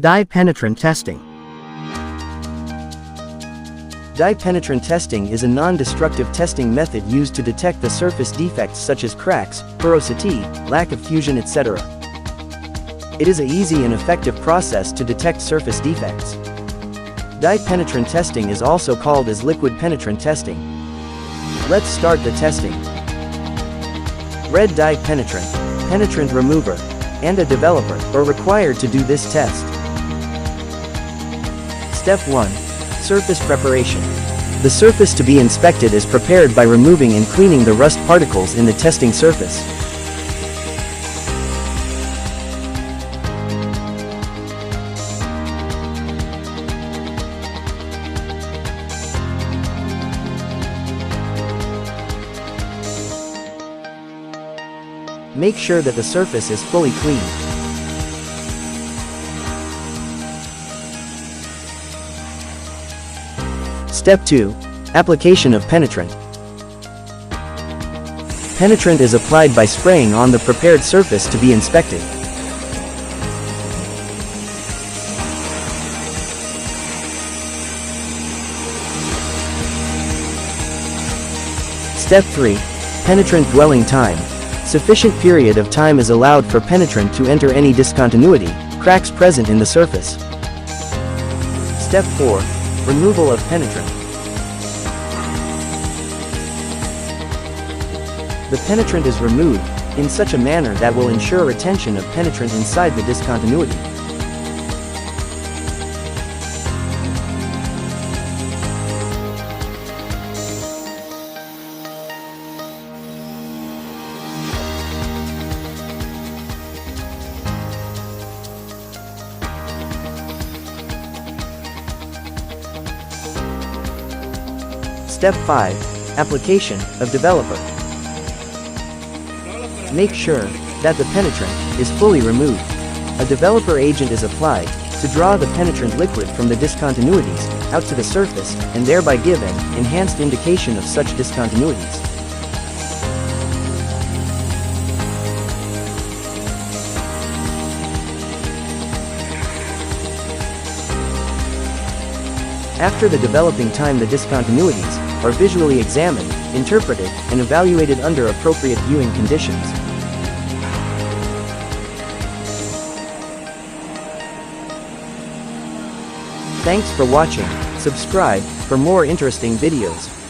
Dye penetrant testing. Dye penetrant testing is a non-destructive testing method used to detect the surface defects such as cracks, porosity, lack of fusion, etc. It is an easy and effective process to detect surface defects. Dye penetrant testing is also called as liquid penetrant testing. Let's start the testing. Red dye penetrant, penetrant remover, and a developer are required to do this test. Step 1. Surface preparation. The surface to be inspected is prepared by removing and cleaning the rust particles in the testing surface. Make sure that the surface is fully clean. Step 2. Application of penetrant. Penetrant is applied by spraying on the prepared surface to be inspected. Step 3. Penetrant dwelling time. Sufficient period of time is allowed for penetrant to enter any discontinuity, cracks present in the surface. Step 4. Removal of penetrant. The penetrant is removed in such a manner that will ensure retention of penetrant inside the discontinuity. Step 5. Application of developer. Make sure that the penetrant is fully removed. A developer agent is applied to draw the penetrant liquid from the discontinuities out to the surface and thereby give an enhanced indication of such discontinuities. After the developing time, the discontinuities are visually examined, interpreted, and evaluated under appropriate viewing conditions. Thanks for watching. Subscribe for more interesting videos.